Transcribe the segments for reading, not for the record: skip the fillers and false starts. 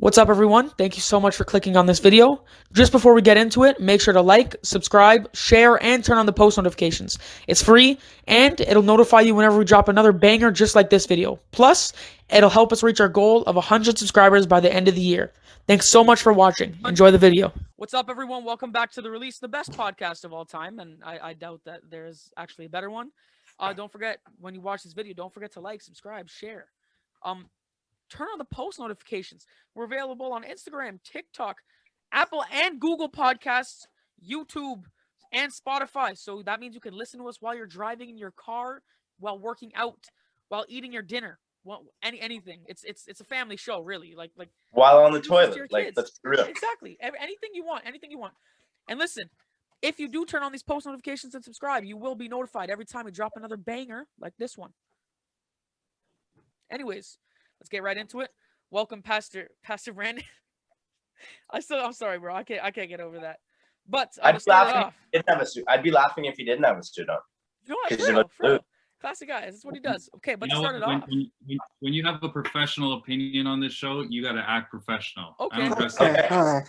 What's up, everyone? Thank you so much for clicking on this video. Just before we get into it, make sure to like, subscribe, share, and turn on the post notifications. It's free, and it'll notify you whenever we drop another banger just like this video. Plus, it'll help us reach our goal of 100 subscribers by the end of the year. Thanks so much for watching. Enjoy the video. What's up, everyone? Welcome back to the Release, the best podcast of all time, and I doubt that there's actually a better one. Don't forget, when you watch this video, don't forget to like, subscribe, share. Turn on the post notifications. We're available on Instagram, TikTok, Apple and Google Podcasts, YouTube, and Spotify. So that means you can listen to us while you're driving in your car, while working out, while eating your dinner, anything. It's a family show, really. Like while on the toilet. Like, let's be real. Exactly. Anything you want. And listen, if you do turn on these post notifications and subscribe, you will be notified every time we drop another banger like this one. Anyways, let's get right into it. Welcome, Pastor Brandon. I'm sorry, bro. I can't get over that. But I'd be laughing if he didn't have a suit on. You know what? For real. Classic guy. That's what he does. Okay, but start it off. When you have a professional opinion on this show, you got to act professional. Okay.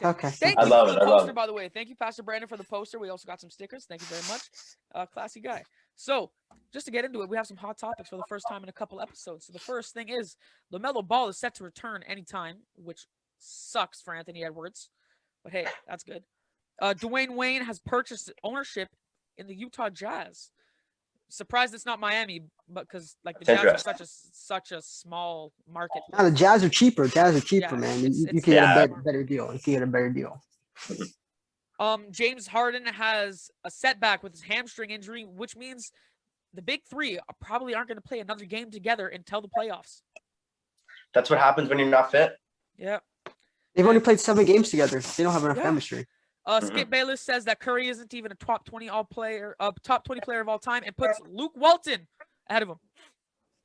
Okay. Thank you for the poster, by the way. Thank you, Pastor Brandon, for the poster. We also got some stickers. Thank you very much. Classy guy. So, just to get into it, we have some hot topics for the first time in a couple episodes. So the first thing is LaMelo Ball is set to return anytime, which sucks for Anthony Edwards. But hey, that's good. Dwayne Wayne has purchased ownership in the Utah Jazz. Surprised it's not Miami, but because the Jazz are such a small market. No, the Jazz are cheaper. Man. You can get a better deal. James Harden has a setback with his hamstring injury, which means the big three probably aren't going to play another game together until the playoffs. That's what happens when you're not fit. Yeah. They've only played 7 games together. They don't have enough chemistry. Skip Bayless says that Curry isn't even a top 20 player of all time, and puts Luke Walton ahead of him.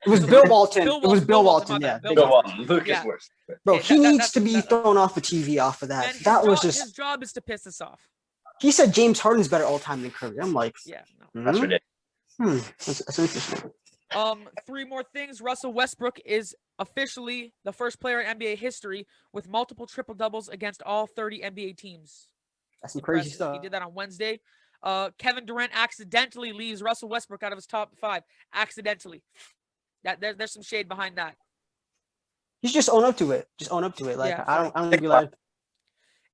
It was Bill Walton. Bill Walton. Yeah. Bill Walton. Luke is worse. Bro, he needs to be thrown off the TV off of that. His job is to piss us off. He said James Harden's better all time than Curry. I'm like, that's ridiculous. That's interesting. 3 more things. Russell Westbrook is officially the first player in NBA history with multiple triple doubles against all 30 NBA teams. That's some crazy stuff. He did that on Wednesday. Kevin Durant accidentally leaves Russell Westbrook out of his top 5. Accidentally. There's some shade behind that. You should just own up to it. Like, I don't realize.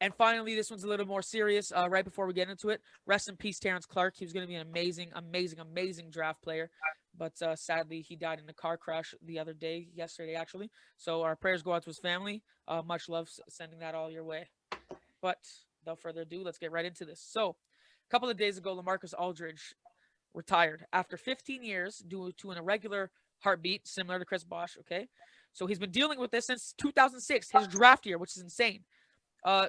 And finally, this one's a little more serious. Right before we get into it, rest in peace, Terrence Clark. He was going to be an amazing draft player. But sadly, he died in a car crash yesterday, actually. So our prayers go out to his family. Much love, sending that all your way. But without further ado, let's get right into this. So a couple of days ago, Lamarcus Aldridge retired after 15 years due to an irregular heartbeat, similar to Chris Bosh, okay? So he's been dealing with this since 2006, his draft year, which is insane.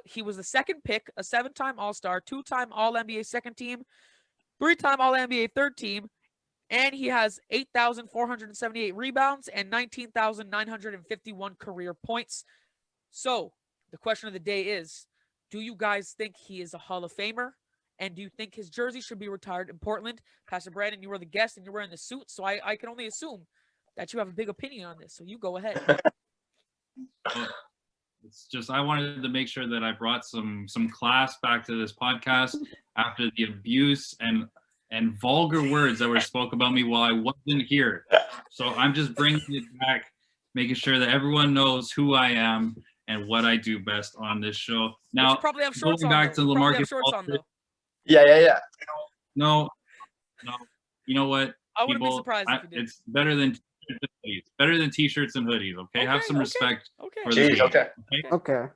He was the second pick, a 7-time All-Star, 2-time All-NBA second team, 3-time All-NBA third team, and he has 8,478 rebounds and 19,951 career points. So the question of the day is, do you guys think he is a Hall of Famer? And do you think his jersey should be retired in Portland? Pastor Brandon, you were the guest and you're wearing the suit, so I can only assume that you have a big opinion on this. So you go ahead. It's just I wanted to make sure that I brought some class back to this podcast after the abuse and vulgar words that were spoke about me while I wasn't here. So I'm just bringing it back, making sure that everyone knows who I am and what I do best on this show. Now, probably have shorts going back to Lamarcus Aldridge. Yeah. No. You know what? I wouldn't be surprised if you did. It's better than t-shirts. Better than t-shirts and hoodies. Okay, have some respect. For the game, okay.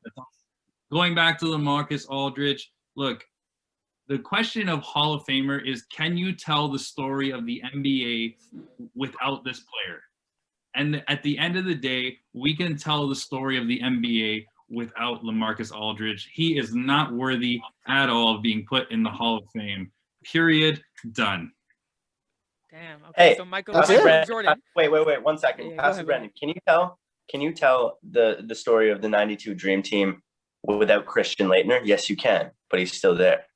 Going back to Lamarcus Aldridge, look, the question of Hall of Famer is, can you tell the story of the NBA without this player? And at the end of the day, we can tell the story of the NBA without Lamarcus Aldridge. He is not worthy at all of being put in the Hall of Fame. Period. Done. Damn. Okay, hey, so Michael Jordan. Wait, 1 second. Yeah, Pastor Brandon, can you tell the story of the 92 Dream Team without Christian Laettner? Yes, you can, but he's still there.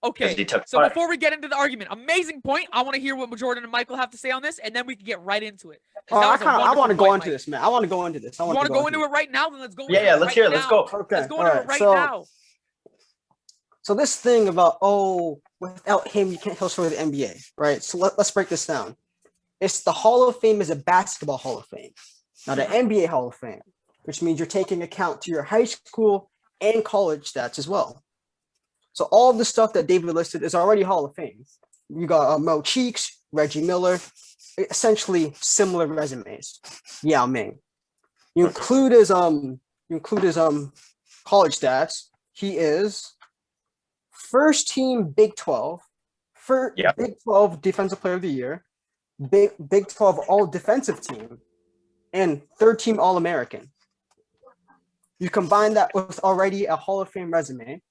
Okay, he took so part. before we get into the argument, amazing point. I want to hear what Jordan and Michael have to say on this, and then we can get right into it. 'Cause that was a I want to wonderful go point, into Mike. this, man. I want to go into this. You want to go into it right now? Then let's go. Yeah, into it let's right hear it. Let's now. go. Okay. Let's go into it right now. So this thing about, without him, you can't host for the NBA, right? So let's break this down. It's the Hall of Fame is a basketball Hall of Fame, not an NBA Hall of Fame, which means you're taking account to your high school and college stats as well. So all of the stuff that David listed is already Hall of Fame. You got Mo Cheeks, Reggie Miller, essentially similar resumes. Yao Ming. You include his college stats. He is first team Big 12, Big 12 Defensive Player of the Year, Big 12 All Defensive Team, and third team All American. You combine that with already a Hall of Fame resume.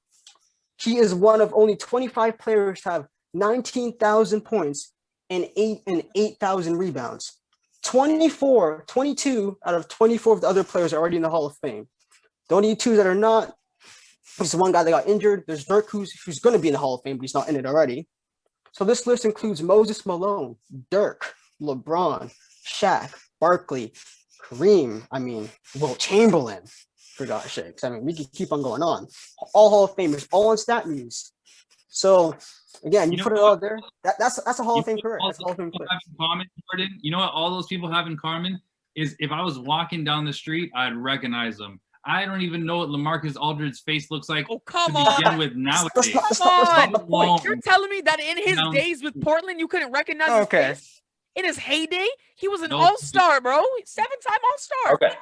He is one of only 25 players to have 19,000 points and 8,000 rebounds. 22 out of 24 of the other players are already in the Hall of Fame. The only two that are not, there's one guy that got injured. There's Dirk, who's going to be in the Hall of Fame, but he's not in it already. So this list includes Moses Malone, Dirk, LeBron, Shaq, Barkley, Kareem, Wilt Chamberlain, for God's sakes. We could keep on going on. All Hall of Famers, all on stat news. So again, you put it all there. That's a Hall of Fame career. That's a Hall of Fame career. Jordan, you know what all those people have in common is if I was walking down the street, I'd recognize them. I don't even know what Lamarcus Aldridge's face looks like. Oh, come to on. begin with nowadays. That's not the point. You're telling me that in his days with Portland, you couldn't recognize his face? In his heyday, he was an all-star, bro. 7-time all-star.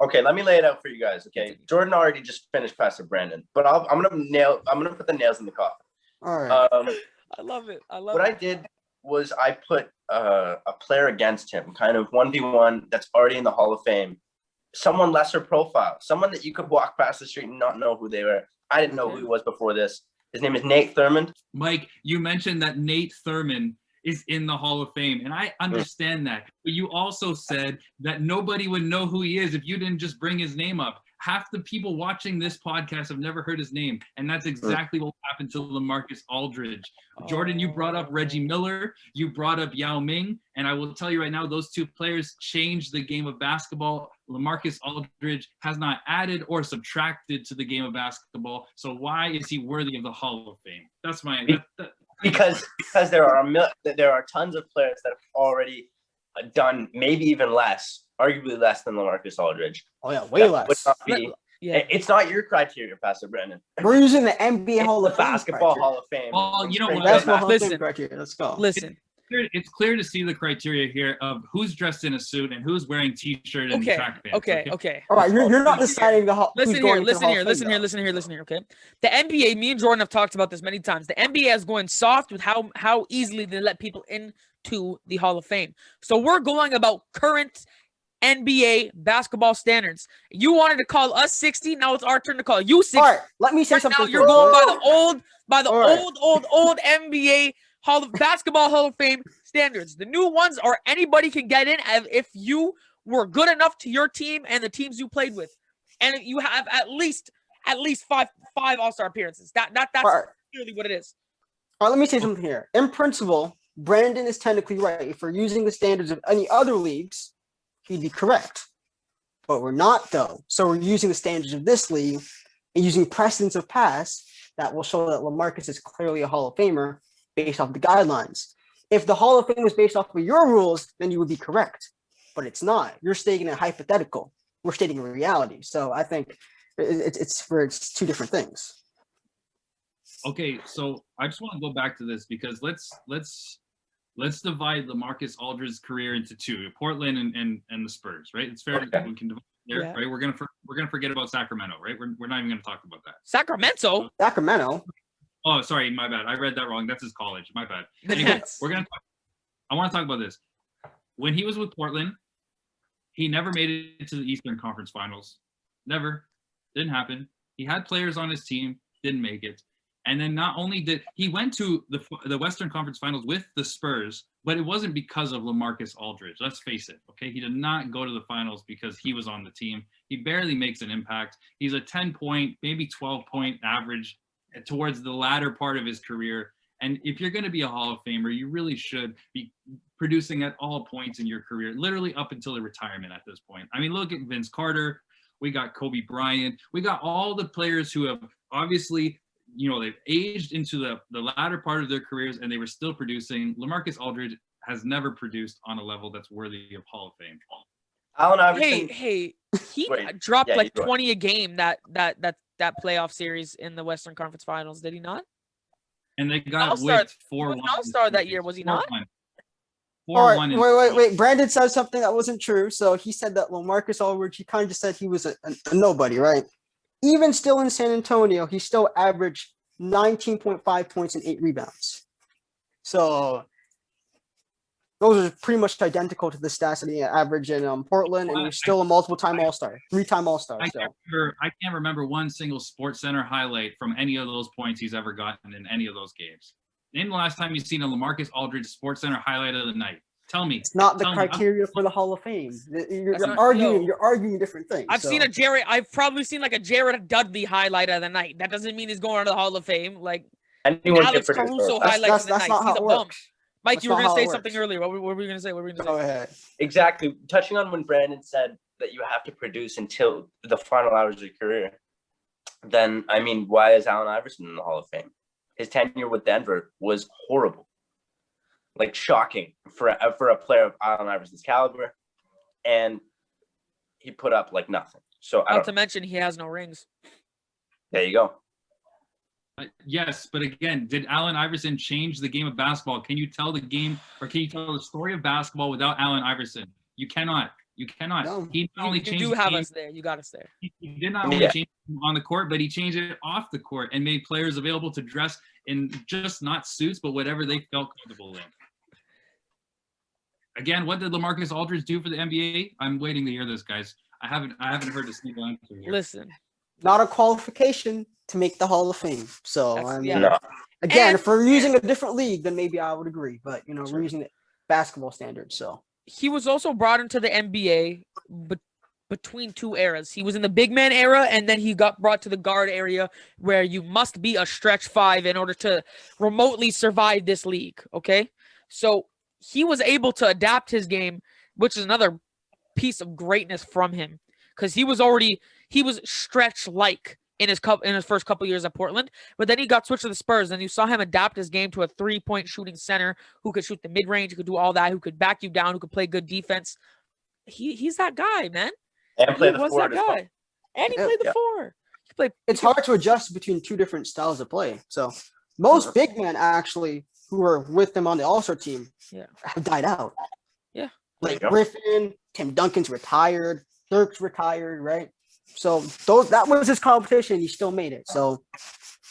Okay, let me lay it out for you guys. Okay, Jordan already just finished Pastor Brandon, but I'm gonna put the nails in the coffin. All right. I love it. What I did was I put a player against him, kind of 1v1 that's already in the Hall of Fame. Someone lesser profile, someone that you could walk past the street and not know who they were. I didn't know who he was before this. His name is Nate Thurmond. Mike, you mentioned that Nate Thurmond is in the Hall of Fame, and I understand that. But you also said that nobody would know who he is if you didn't just bring his name up. Half the people watching this podcast have never heard his name, and that's exactly what happened to Lamarcus Aldridge. Jordan, you brought up Reggie Miller, you brought up Yao Ming, and I will tell you right now, those two players changed the game of basketball. Lamarcus Aldridge has not added or subtracted to the game of basketball, so why is he worthy of the Hall of Fame? That's my because there are tons of players that have already done maybe even less, arguably less than Lamarcus Aldridge. Oh yeah, way less. It's not your criteria, Pastor Brandon. We're using the NBA Hall of Fame. Basketball Hall of Fame. Well, you know what? Basketball Hall of Fame criteria. Let's go. Listen. It's clear to see the criteria here of who's dressed in a suit and who's wearing t-shirt and track pants. Okay. All right, you're not deciding the Hall. Listen here. Okay. The NBA, me and Jordan have talked about this many times. The NBA is going soft with how easily they let people into the Hall of Fame. So we're going about current NBA basketball standards. You wanted to call us 60. Now it's our turn to call you 60. All right, let me say right something. Now you're going by the old NBA Basketball Hall of Fame standards. The new ones are anybody can get in if you were good enough to your team and the teams you played with, and you have at least five All-Star appearances. That's clearly what it is. All right, let me say something here. In principle, Brandon is technically right. If we're using the standards of any other leagues, he'd be correct. But we're not, though. So we're using the standards of this league and using precedents of past that will show that Lamarcus is clearly a Hall of Famer based off the guidelines. If the Hall of Fame was based off of your rules, then you would be correct. But it's not. You're stating a hypothetical. We're stating a reality. So I think it's two different things. Okay, so I just want to go back to this because let's divide Lamarcus Aldridge's career into two: Portland and the Spurs. Right? It's fair that we can divide there. Yeah. Right? We're gonna forget about Sacramento. Right? We're not even gonna talk about that. Sacramento. Oh, sorry, my bad. I read that wrong. That's his college. My bad. Anyway, I want to talk about this. When he was with Portland, he never made it to the Eastern Conference Finals. Never. Didn't happen. He had players on his team, didn't make it. And then not only did he went to the Western Conference Finals with the Spurs, but it wasn't because of Lamarcus Aldridge. Let's face it. Okay, he did not go to the finals because he was on the team. He barely makes an impact. He's a 10-point, maybe 12-point average towards the latter part of his career. And if you're going to be a Hall of Famer, you really should be producing at all points in your career, literally up until the retirement at this point. I mean, look at Vince Carter. We got Kobe Bryant. We got all the players who have obviously, they've aged into the latter part of their careers and they were still producing. Lamarcus Aldridge has never produced on a level that's worthy of Hall of Fame. Allen Iverson. He Wait, dropped yeah, like you go 20 a game that playoff series in the Western Conference Finals, did he not? And they got All-Star. whipped He was 4-1. an All-Star that year, was he not? 4-1. All right, wait. Brandon said something that wasn't true. So he said that Lamarcus Aldridge, he kind of just said he was a nobody, right? Even still in San Antonio, he still averaged 19.5 points and 8 rebounds. So those are pretty much identical to the stats that he averaged in Portland, and he was still a multiple-time All-Star, 3-time All-Star. I can't remember one single Sports Center highlight from any of those points he's ever gotten in any of those games. Name the last time you've seen a Lamarcus Aldridge Sports Center highlight of the night. Tell me. It's not the criteria for the Hall of Fame. You're arguing different things. I've probably seen like a Jared Dudley highlight of the night. That doesn't mean he's going to the Hall of Fame. Like Alex Caruso highlights of the night. He's a bum. Mike, you were going to say something earlier. What were we going to say? Go ahead. Exactly. Touching on when Brandon said that you have to produce until the final hours of your career, then, I mean, why is Allen Iverson in the Hall of Fame? His tenure with Denver was horrible. Like, shocking for a player of Allen Iverson's caliber. And he put up, like, nothing. So, Not to mention, he has no rings. There you go. Yes, but again, did Allen Iverson change the game of basketball? Can you tell the game, or can you tell the story of basketball without Allen Iverson? You cannot. You cannot. No. He not only You changed do the have game, us there. You got us there. he did not only change it on the court, but he changed it off the court and made players available to dress in just not suits, but whatever they felt comfortable in. Again, what did Lamarcus Aldridge do for the NBA? I'm waiting to hear this, guys. I haven't heard a single answer here. Listen. Not a qualification to make the Hall of Fame. So, No. Again, if we're using a different league, then maybe I would agree. But, we're using the basketball standards, so. He was also brought into the NBA between two eras. He was in the big man era, and then he got brought to the guard area where you must be a stretch 5 in order to remotely survive this league, okay? So he was able to adapt his game, which is another piece of greatness from him, because he was stretch-like in his first couple years at Portland, but then he got switched to the Spurs, and you saw him adapt his game to a 3-point shooting center who could shoot the mid-range, who could do all that, who could back you down, who could play good defense. He's that guy, man. And play the was four that guy. And he played the 4. It's hard to adjust between two different styles of play. So most big men actually who were with them on the All-Star team have died out. Yeah. Like Griffin, Tim Duncan's retired, Dirk's retired, right? So that was his competition. He still made it. So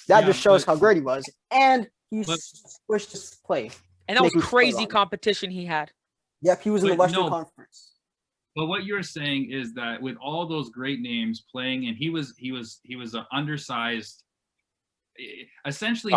that just shows how great he was. And he switched his play. And that was crazy competition he had. Yep, he was in the Western Conference. But what you're saying is that with all those great names playing, and he was an undersized. Essentially,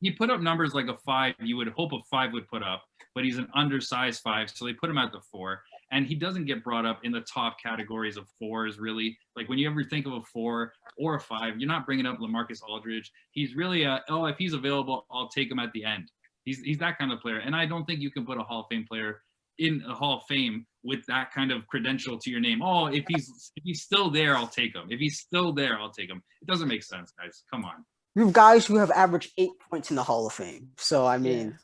he put up numbers like a 5. You would hope a 5 would put up, but he's an undersized 5, so they put him at the 4. And he doesn't get brought up in the top categories of 4s, really. Like when you ever think of a 4 or a 5, you're not bringing up Lamarcus Aldridge. He's really if he's available, I'll take him at the end. He's that kind of player. And I don't think you can put a Hall of Fame player in a Hall of Fame with that kind of credential to your name. Oh, if he's still there, I'll take him. If he's still there, I'll take him. It doesn't make sense, guys. Come on. You have guys who have averaged 8 points in the Hall of Fame. So I mean.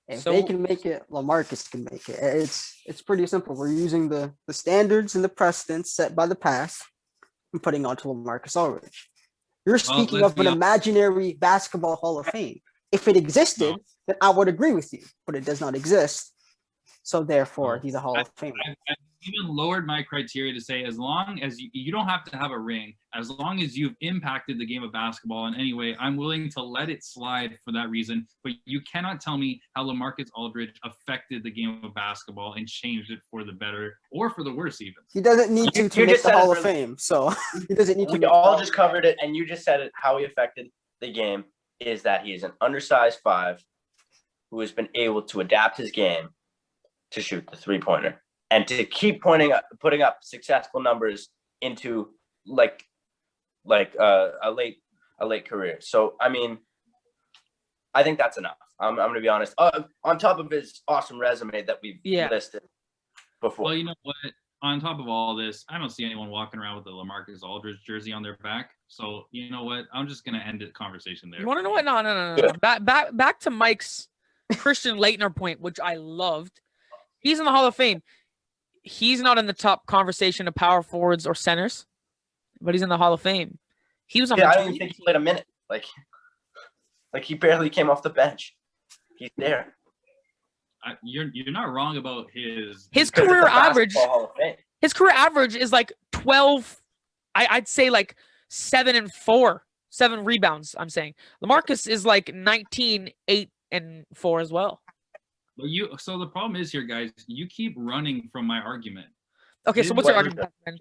If they can make it, Lamarcus can make it. It's pretty simple. We're using the standards and the precedents set by the past and putting onto Lamarcus Aldridge. You're speaking of an imaginary basketball Hall of Fame. If it existed, then I would agree with you, but it does not exist. So therefore, he's a Hall of Famer. I've even lowered my criteria to say as long as you don't have to have a ring, as long as you've impacted the game of basketball in any way, I'm willing to let it slide for that reason. But you cannot tell me how Lamarcus Aldridge affected the game of basketball and changed it for the better or for the worse even. He doesn't need to make the Hall of Fame, so he doesn't need to. We all just covered it, and you just said it. How he affected the game is that he is an undersized 5 who has been able to adapt his game to shoot the 3-pointer. And to keep putting up successful numbers into like a late a late career. So, I mean, I think that's enough. I'm going to be honest. On top of his awesome resume that we've listed before. Well, you know what? On top of all this, I don't see anyone walking around with a Lamarcus Aldridge jersey on their back. So, you know what? I'm just going to end the conversation there. You want to know what? No. Back to Mike's Christian Laettner point, which I loved. He's in the Hall of Fame. He's not in the top conversation of power forwards or centers, but he's in the Hall of Fame. He was on. I don't even think he played a minute. Like he barely came off the bench. He's there. You're not wrong about his career average. His career average is like 12. I'd say like 7 and 4, 7 rebounds. I'm saying Lamarcus is like 19, 8 and 4 as well. So the problem is here, guys. You keep running from my argument. Okay, so what's your argument, then?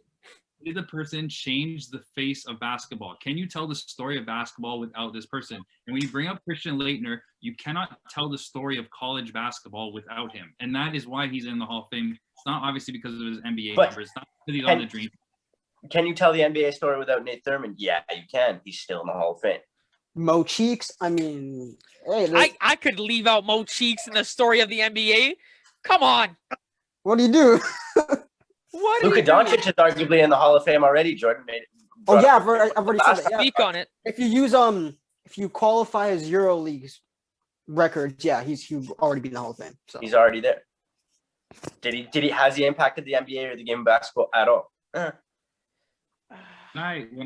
Did the person change the face of basketball? Can you tell the story of basketball without this person? And when you bring up Christian Laettner, you cannot tell the story of college basketball without him. And that is why he's in the Hall of Fame. It's not obviously because of his NBA numbers. It's not because he's on the dream. Can you tell the NBA story without Nate Thurman? Yeah, you can. He's still in the Hall of Fame. Mo Cheeks, I mean, hey, I could leave out Mo Cheeks in the story of the NBA. Come on. What do you do? Luka Doncic is arguably in the Hall of Fame already. Jordan made it. Oh yeah, I've already said that. Yeah. Speak on it. If you use if you qualify as EuroLeague's records, yeah, he's already been in the Hall of Fame. So he's already there. Has he impacted the NBA or the game of basketball at all? When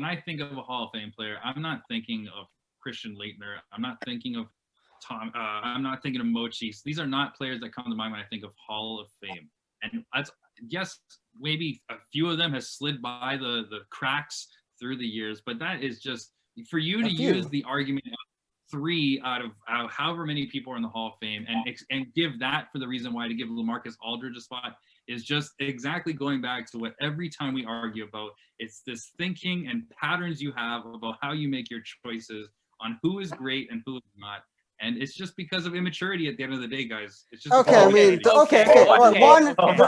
I think of a Hall of Fame player, I'm not thinking of Christian Laettner. I'm not thinking of Tom. I'm not thinking of Mo Cheeks. These are not players that come to mind when I think of Hall of Fame. And yes, maybe a few of them has slid by the cracks through the years, but that is just for you to use the argument of 3 out of however many people are in the Hall of Fame and give that for the reason why to give Lamarcus Aldridge a spot is just exactly going back to what every time we argue about. It's this thinking and patterns you have about how you make your choices on who is great and who is not. And it's just because of immaturity at the end of the day, guys. It's just okay. I mean, okay.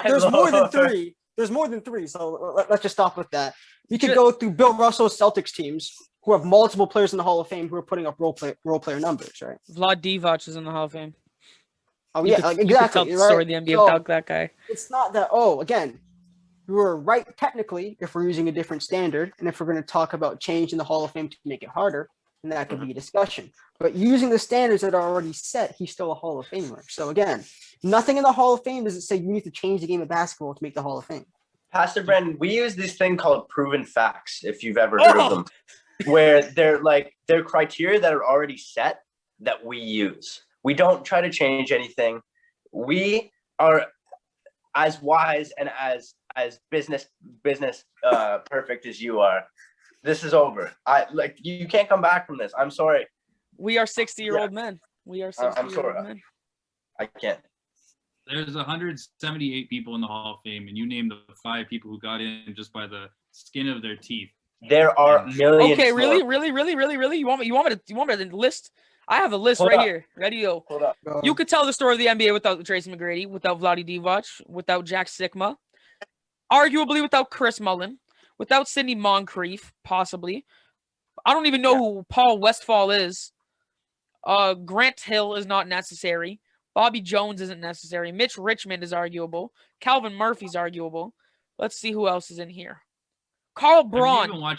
There's more than 3. There's more than 3. So let's just stop with that. You could go through Bill Russell's Celtics teams who have multiple players in the Hall of Fame who are putting up role player numbers, right? Vlad Divac is in the Hall of Fame. Oh yeah, exactly. You could tell the story of the NBA without that guy. It's not that. Oh, again, you were right technically if we're using a different standard, and if we're going to talk about change in the Hall of Fame to make it harder, then that could be a discussion. But using the standards that are already set, he's still a Hall of Famer. So again, nothing in the Hall of Fame does it say you need to change the game of basketball to make the Hall of Fame. Pastor Brendan, we use this thing called proven facts, if you've ever heard of them, where they're criteria that are already set that we use. We don't try to change anything. We are as wise and as business perfect as you are. This is over. You can't come back from this. I'm sorry. We are 60-year-old men. We are 60-year-old men. I can't. There's 178 people in the Hall of Fame, and you name the 5 people who got in just by the skin of their teeth. There are millions. Okay, really? You want me to list? I have a list here. Ready to go. Hold up. You could tell the story of the NBA without Tracy McGrady, without Vlade Divac, without Jack Sikma, arguably without Chris Mullin, without Sidney Moncrief, possibly. I don't even know who Paul Westphal is. Grant Hill is not necessary. Bobby Jones isn't necessary. Mitch Richmond is arguable. Calvin Murphy's arguable. Let's see who else is in here. Carl Braun. Have you even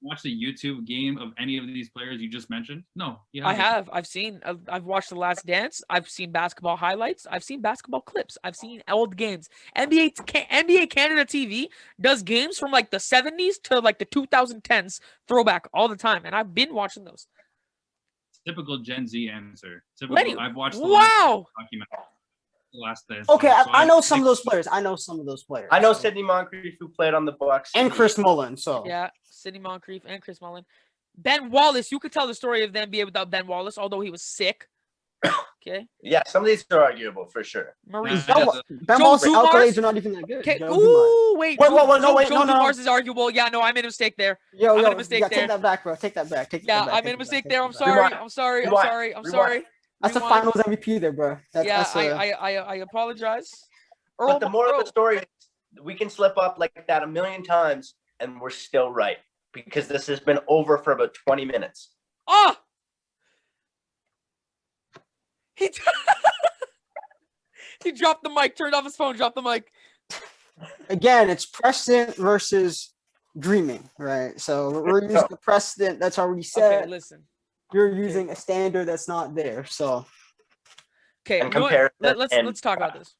watched the YouTube game of any of these players you just mentioned? No, I have. I've watched The Last Dance. I've seen basketball highlights. I've seen basketball clips. I've seen old games. NBA Canada TV does games from like the 70s to like the 2010s throwback all the time, and I've been watching those. Typical Gen Z answer. I've watched the Last Dance. Okay, I know some of those players. I know Sidney Moncrief, who played on the Bucks. And Chris Mullin. So yeah, Sidney Moncrief and Chris Mullin. Ben Wallace. You could tell the story of the NBA without Ben Wallace, although he was sick. Okay. Yeah, some of these are arguable for sure. Ben Wallace's accolades are not even that good. Okay. Ooh, wait. No. Mars is arguable. Yeah, no, I made a mistake there. I made a mistake there. Take that back, bro. Take that back. I made a mistake there. I'm sorry. That's the Finals MVP there, bro. I apologize. But the moral of the story is we can slip up like that a million times and we're still right. because this has been over for about 20 minutes. Oh! He he dropped the mic, turned off his phone, dropped the mic. Again, it's precedent versus dreaming, right? So we're using the precedent that's already set. Okay, listen. You're using a standard that's not there. So Okay, And you know what? compare that Let's talk about this.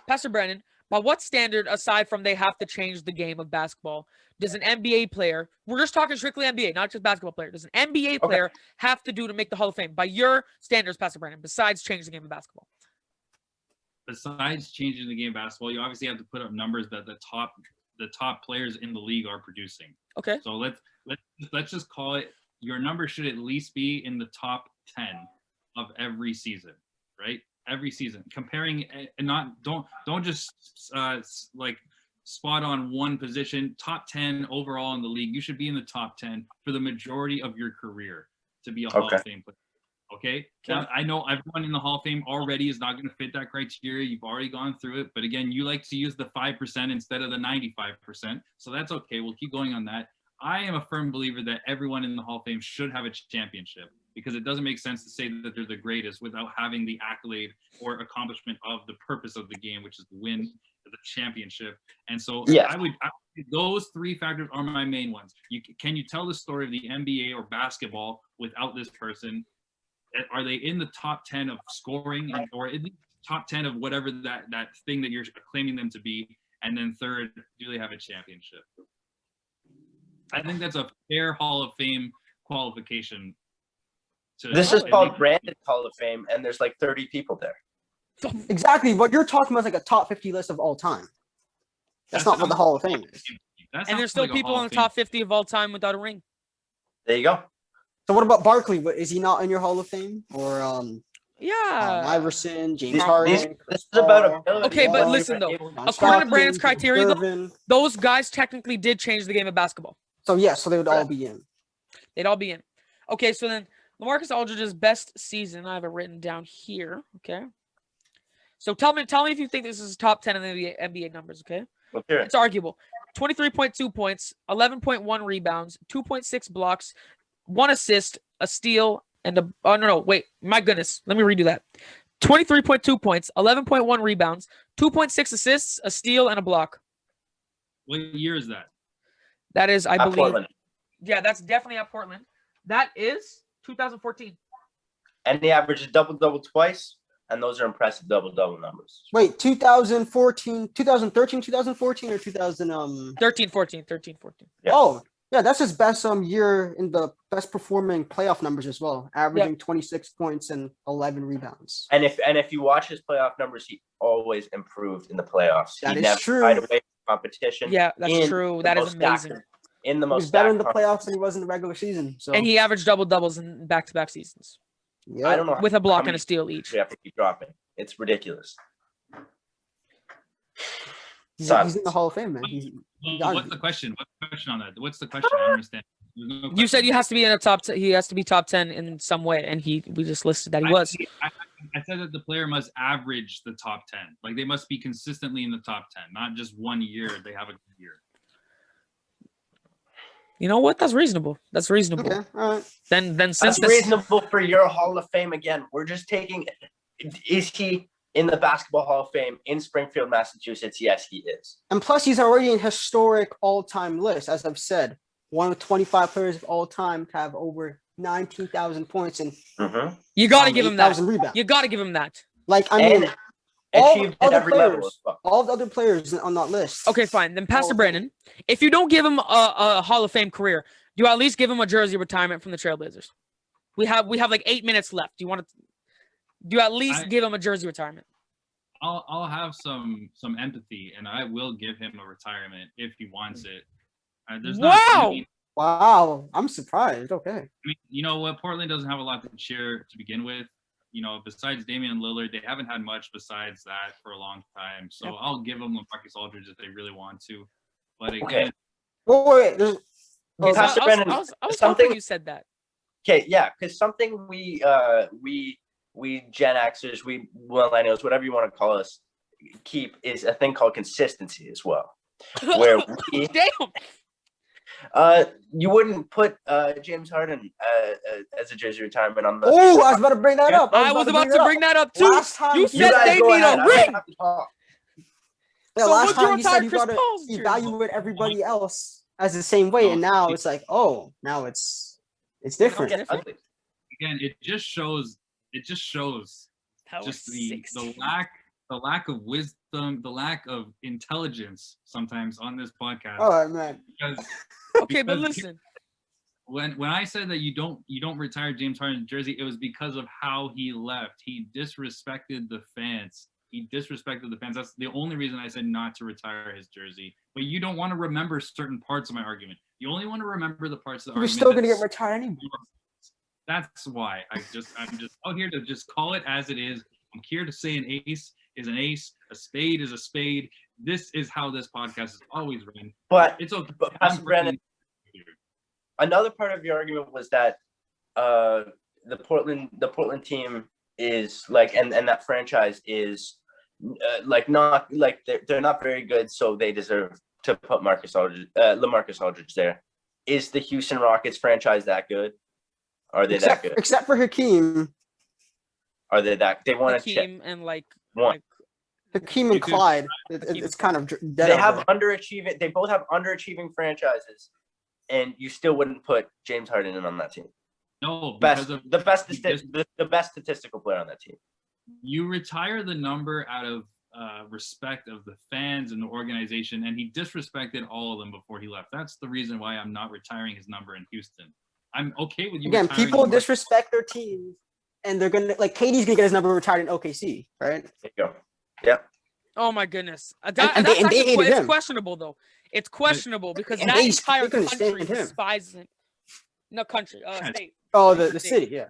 Pastor Brandon, by what standard, aside from they have to change the game of basketball, does an NBA player, we're just talking strictly NBA, not just basketball player, does an NBA player have to do to make the Hall of Fame by your standards, Pastor Brandon, besides change the game of basketball? Besides changing the game of basketball, you obviously have to put up numbers that the top players in the league are producing. Okay. So let's just call it, your number should at least be in the top 10 of every season, right? Every season, comparing and don't just like spot on one position. Top 10 overall in the league, you should be in the top 10 for the majority of your career to be a Hall of Fame player. Okay. Now, I know everyone in the Hall of Fame already is not going to fit that criteria. You've already gone through it, but again, you like to use the 5% instead of the 95%, so that's okay. We'll keep going on that. I am a firm believer that everyone in the Hall of Fame should have a championship, because it doesn't make sense to say that they're the greatest without having the accolade or accomplishment of the purpose of the game, which is the win, the championship. And so those three factors are my main ones. Can you tell the story of the NBA or basketball without this person? Are they in the top 10 of scoring, or in the top 10 of whatever that thing that you're claiming them to be? And then third, do they have a championship? I think that's a fair Hall of Fame qualification. This is called Brandon's Hall of Fame, and there's like 30 people there. exactly what you're talking about is like a top 50 list of all time. That's not what the Hall of Fame is. And there's still people in the top 50 of all time without a ring. There you go. So what about Barkley? Is he not in your Hall of Fame? Or Iverson, James Harden? This is about okay, but listen though. According to Brandon's criteria, though, those guys technically did change the game of basketball. So so they would all be in. They'd all be in. Okay, so then Lamarcus Aldridge's best season, I have it written down here. Okay. So tell me if you think this is top 10 in the NBA numbers, okay? It's arguable. 23.2 points, 11.1 rebounds, 2.6 blocks, 1 assist, a steal, and my goodness. Let me redo that. 23.2 points, 11.1 rebounds, 2.6 assists, a steal, and a block. What year is that? That is, I believe. Portland. Yeah, that's definitely at Portland. That is 2014. And he averaged double-double twice, and those are impressive double-double numbers. Wait, 2013, 2014, or 2000? 13, 14. Yeah. Oh, yeah, that's his best year in the best performing playoff numbers as well, averaging 26 points and 11 rebounds. And if you watch his playoff numbers, he always improved in the playoffs. That he is never true. shied away from competition. Yeah, that's true. That is amazing. In the He most was better in the stacked playoffs than he was in the regular season. So And he averaged doubles in back-to-back seasons. yeah. I don't know With a block how and a many steal each. we have to keep dropping. It's ridiculous. He's in the Hall of Fame, man. What's the question? What's the question on that? What's the question? I don't understand. You said he has to be in a top. He has to be top 10 in some way, and we just listed that he was. I said that the player must average the top 10. Like they must be consistently in the top 10, not just 1 year they have a good year. You know what? That's reasonable. That's reasonable. Okay, all right. Then since That's this, reasonable for your Hall of Fame again. We're just taking. Is he in the Basketball Hall of Fame in Springfield, Massachusetts? Yes, he is. And plus, he's already in historic all-time list, as I've said. One of 25 players of all time to have over 19,000 points and you got to give him that. Rebounds. You got to give him that. Like, I mean, Achieved at every level as well. all the other players on that list. Okay, fine. Then Pastor Brandon, if you don't give him a Hall of Fame career, do you at least give him a jersey retirement from the Trailblazers? We have like 8 minutes left. Do you at least give him a jersey retirement? I'll have some empathy, and I will give him a retirement if he wants it. Wow, I'm surprised. Okay. I mean, you know what? Portland doesn't have a lot to cheer to begin with. You know, besides Damian Lillard, they haven't had much besides that for a long time. So I'll give them Lamarcus Aldridge if they really want to. But again, wait. Pastor Brennan, I was hoping you said that. Okay, yeah, because something we Gen Xers, we millennials, whatever you want to call us, keep is a thing called consistency as well. Where we, Damn. You wouldn't put James Harden as a jersey retirement on the. Oh, I was about to bring that up. I was about to bring that up too. Last time You You said guys they go need ahead. a I don't ring. have to talk. Yeah, So last would you time you said retire you Chris gotta Paul's jersey? evaluate everybody else as the same way, and now it's like, oh, now it's different. Don't get ugly. Again, it just shows That was just the 60. lack of wisdom, the lack of intelligence sometimes on this podcast. Oh man. Because Okay, but because listen. when I said that you don't retire James Harden's jersey, it was because of how he left. He disrespected the fans. That's the only reason I said not to retire his jersey. But you don't want to remember certain parts of my argument. You only want to remember the parts of the You're argument. still gonna get retired anyway. That's why I'm just out here to just call it as it is. I'm here to say an ace is an ace, a spade is a spade. This is how this podcast is always run. But It's okay. Pastor Brandon, another part of your argument was that the Portland team is like, and that franchise is like not like they're not very good, so they deserve to put Lamarcus Aldridge there. Is the Houston Rockets franchise that good? Are they that good? Except for Hakeem. Are they that? They want to check. Hakeem and like One. Hakeem and Clyde. It's kind of dead. They over have there. underachieving. They both have underachieving franchises, and you still wouldn't put James Harden in on that team. No, because The best statistical player on that team. you retire the number out of respect of the fans and the organization, and he disrespected all of them before he left. That's the reason why I'm not retiring his number in Houston. I'm okay with you. Again, retiring people him. disrespect their teams, and they're gonna like KD's gonna get his number retired in OKC, right? There you go. Yeah. Oh my goodness. and That's they actually hated it's him. questionable though. It's questionable because And that they entire couldn't stand country him. despises him. No country, state. Oh, the city, yeah.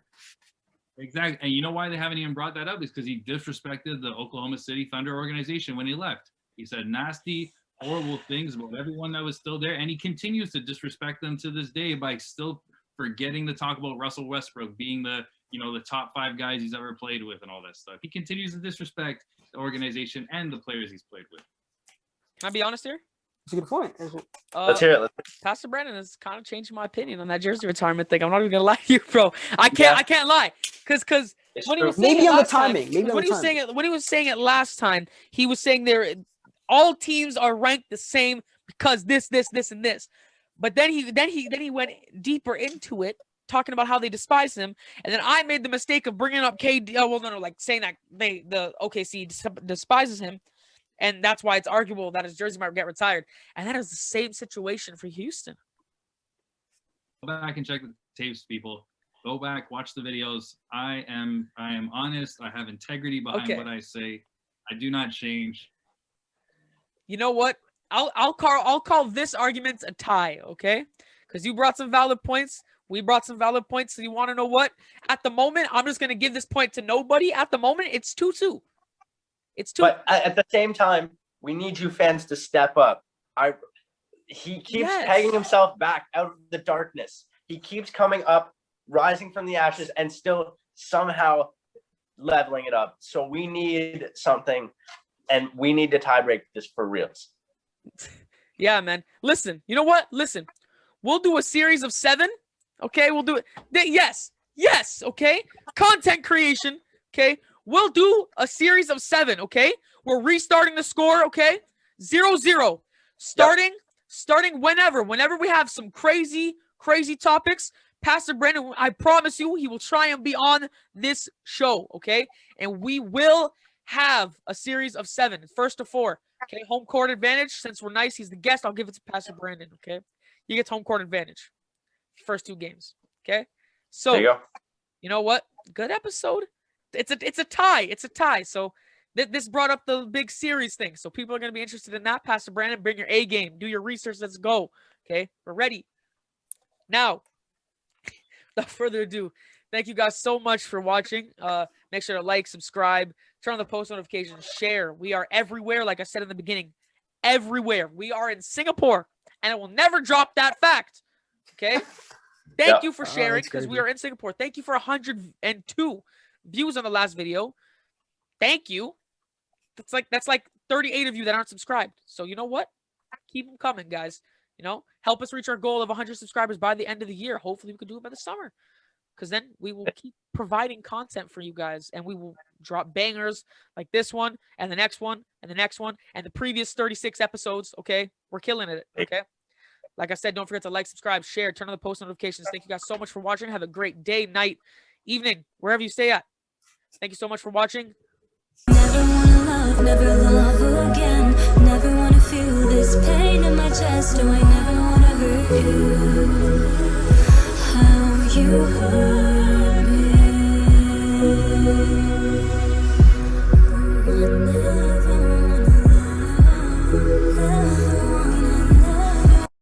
Exactly. And you know why they haven't even brought that up is because he disrespected the Oklahoma City Thunder organization when he left. He said nasty, horrible things about everyone that was still there. And he continues to disrespect them to this day by still forgetting to talk about Russell Westbrook being the top 5 guys he's ever played with and all that stuff. He continues to disrespect the organization and the players he's played with. Can I be honest here? It's a good point. Let's hear it. Pastor Brandon has kind of changed my opinion on that jersey retirement thing. I'm not even gonna lie to you, bro. I can't lie, because It's when he true. was saying Maybe it on the last time- timing. Maybe on when the he was saying it, when he was saying it last time, he was saying all teams are ranked the same because this, and this. But then he went deeper into it, talking about how they despise him, and then I made the mistake of bringing up KD. Oh well, no, like saying that the OKC despises him. And that's why it's arguable that his jersey might get retired. And that is the same situation for Houston. Go back and check the tapes, people. Go back, watch the videos. I am honest. I have integrity behind what I say. I do not change. You know what? I'll call this argument a tie, okay? Because you brought some valid points. We brought some valid points. So you want to know what? At the moment, I'm just gonna give this point to nobody. At the moment, it's 2-2. It's 2. But at the same time, we need you fans to step up. He keeps pegging himself back out of the darkness. He keeps coming up, rising from the ashes, and still somehow leveling it up. So we need something, and we need to tiebreak this for reals. Yeah, man. Listen, you know what? Listen, we'll do a series of 7. Okay, we'll do it. Yes, okay? Content creation, okay? We'll do a series of 7, okay? We're restarting the score, okay? 0-0. Starting whenever we have some crazy topics. Pastor Brandon, I promise you, he will try and be on this show, okay? And we will have a series of 7, 1st to 4. Okay, home court advantage. Since we're nice, he's the guest. I'll give it to Pastor Brandon, okay? He gets home court advantage. First 2 games, okay? So, there you go. You know what? Good episode. It's a tie. It's a tie. So this brought up the big series thing. So people are going to be interested in that. Pastor Brandon, bring your A game. Do your research. Let's go. Okay, we're ready. Now, without further ado, thank you guys so much for watching. Make sure to like, subscribe, turn on the post notifications, share. We are everywhere, like I said in the beginning. Everywhere. We are in Singapore, and I will never drop that fact. Okay? Thank you for sharing, because we are in Singapore. Thank you for 102 views on the last video. Thank you. That's like 38 of you that aren't subscribed. So you know what? Keep them coming, guys. You know, help us reach our goal of 100 subscribers by the end of the year. Hopefully we can do it by the summer, because then we will keep providing content for you guys, and we will drop bangers like this one and the next one and the next one and the previous 36 episodes. Okay, we're killing it. Okay, like I said, don't forget to like, subscribe, share, turn on the post notifications. Thank you guys so much for watching. Have a great day, night, evening, wherever you stay at. Thank you so much for watching. Never wanna love again. Never wanna feel this pain in my chest. Oh, I never wanna hurt you. How you hurt